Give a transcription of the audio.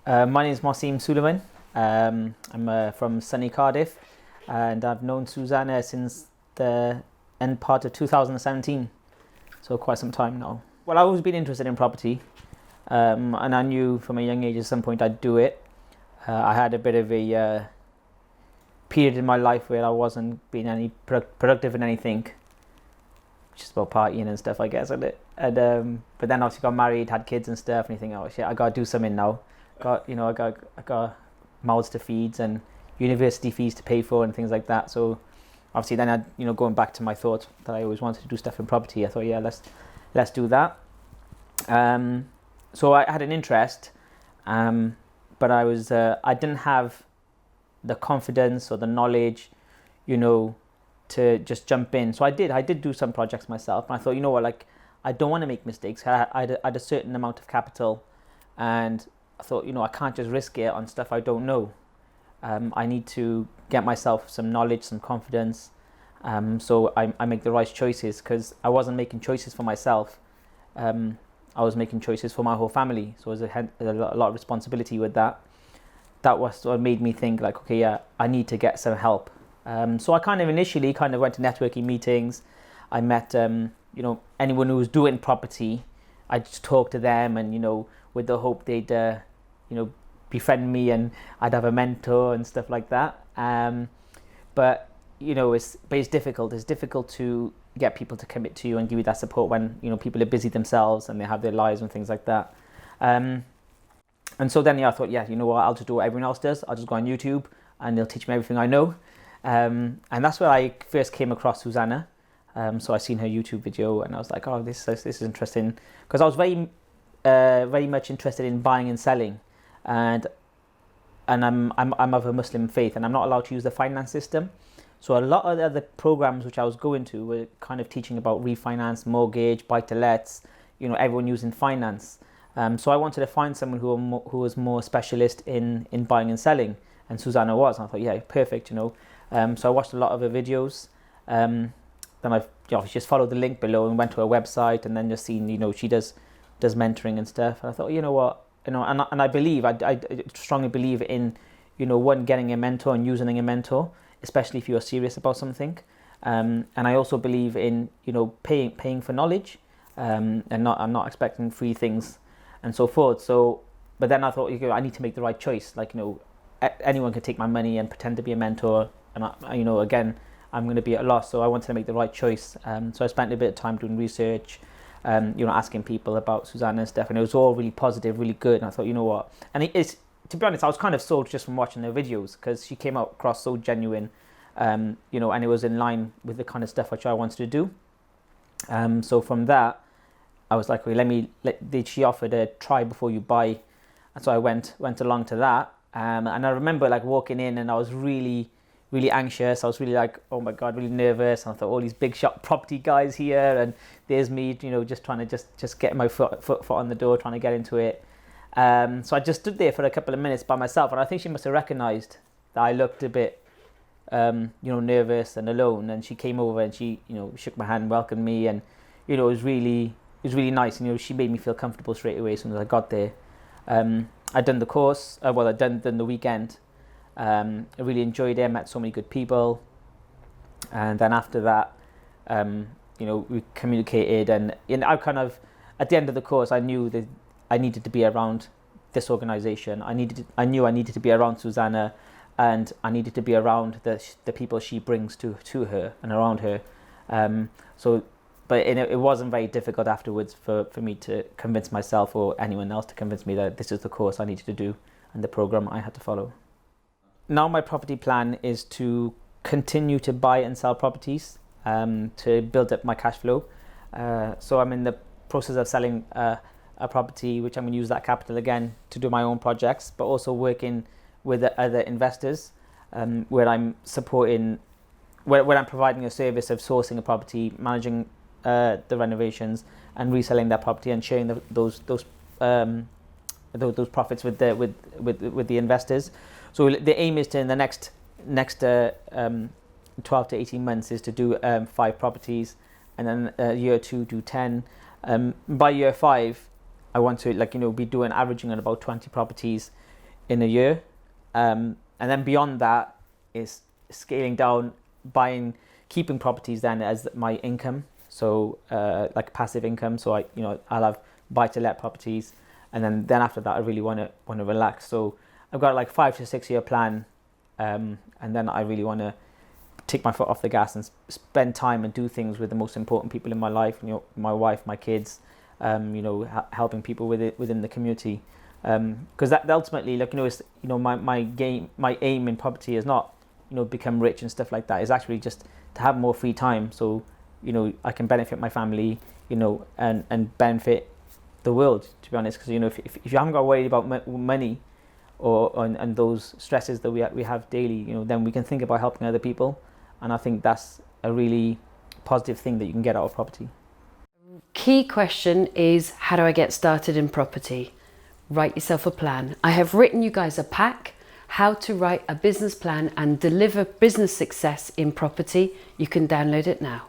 My name is Moseem Suleman. I'm from sunny Cardiff, and I've known Susannah since the end part of 2017, so quite some time now. Well, I've always been interested in property, and I knew from a young age at some point I'd do it. I had a bit of a period in my life where I wasn't being any productive in anything, which is about partying and stuff, I guess, isn't it? And but then obviously got married, had kids and stuff, and you think, oh shit, I gotta do something now. I got mouths to feed and university fees to pay for and things like that. So obviously then going back to my thought that I always wanted to do stuff in property, I thought, yeah, let's do that. So I had an interest, but I didn't have the confidence or the knowledge, to just jump in. So I did do some projects myself, and I thought, like, I don't want to make mistakes. I had a certain amount of capital, and I thought, I can't just risk it on stuff I don't know. I need to get myself some knowledge, some confidence, so I make the right choices, because I wasn't making choices for myself. I was making choices for my whole family, so there was a lot of responsibility with that. That was what made me think, like, okay, yeah, I need to get some help. So I initially went to networking meetings. I met anyone who was doing property. I just talked to them, and with the hope they'd befriend me, and I'd have a mentor and stuff like that. But it's difficult. It's difficult to get people to commit to you and give you that support when people are busy themselves and they have their lives and things like that. And so then I thought, yeah, I'll just do what everyone else does. I'll just go on YouTube and they'll teach me everything I know. And that's where I first came across Susannah. So I seen her YouTube video and I was like, oh, this is interesting, because I was very much interested in buying and selling, and I'm of a Muslim faith, and I'm not allowed to use the finance system. So a lot of the other programs which I was going to were teaching about refinance, mortgage, buy to lets, everyone using finance. So I wanted to find someone who was more specialist in buying and selling, and Susannah was. And I thought, yeah, perfect, So I watched a lot of her videos. Then I just followed the link below and went to her website, and then just seen, she does mentoring and stuff. And I thought, and I believe, I strongly believe in, one, getting a mentor and using a mentor, especially if you're serious about something. And I also believe in, paying for knowledge, and I'm not expecting free things and so forth. So, but then I thought, I need to make the right choice. Like, anyone can take my money and pretend to be a mentor, and again, I'm going to be at a loss. So I wanted to make the right choice. So I spent a bit of time doing research, asking people about Susannah and stuff, and it was all really positive, really good. And I thought, what? And it's, to be honest, I was kind of sold just from watching her videos, because she came out across so genuine, and it was in line with the kind of stuff which I wanted to do. So from that, I was like, okay, she offered a try before you buy, and so I went along to that. And I remember walking in, and I was really, really anxious. I was really oh my God, really nervous. And I thought, all these big shot property guys here, and there's me, just trying to just get my foot on the door, trying to get into it. So I just stood there for a couple of minutes by myself, and I think she must have recognised that I looked a bit, nervous and alone. And she came over and she, shook my hand, welcomed me, and it was really nice. She made me feel comfortable straight away as soon as I got there. I'd done the course. I'd done the weekend. I really enjoyed it. I met so many good people, and then after that, we communicated, and I at the end of the course, I knew that I needed to be around this organisation. I knew I needed to be around Susannah, and I needed to be around the people she brings to her and around her. But it wasn't very difficult afterwards for me to convince myself or anyone else to convince me that this is the course I needed to do and the program I had to follow. Now my property plan is to continue to buy and sell properties, to build up my cash flow. So I'm in the process of selling a property, which I'm going to use that capital again to do my own projects, but also working with other investors, where I'm supporting, where I'm providing a service of sourcing a property, managing the renovations, and reselling that property and sharing those profits with the investors. So the aim is to, in the next 12 to 18 months, is to do 5 properties, and then year 2 do 10. By year 5, I want to be doing averaging on about 20 properties, in a year. And then beyond that is scaling down, keeping properties then as my income. So like passive income. So I'll have buy to let properties, and then after that I really want to relax. So I've got like 5 to 6 year plan, and then I really want to take my foot off the gas and spend time and do things with the most important people in my life. My wife, my kids, helping people within the community. Because that ultimately, my aim in property is not become rich and stuff like that. It's actually just to have more free time, so I can benefit my family, and benefit the world, to be honest. Because if you haven't got to worry about money and those stresses that we have daily, then we can think about helping other people, and I think that's a really positive thing that you can get out of property. Key question is, how do I get started in property? Write yourself a plan. I have written you guys a pack, how to write a business plan and deliver business success in property. You can download it now.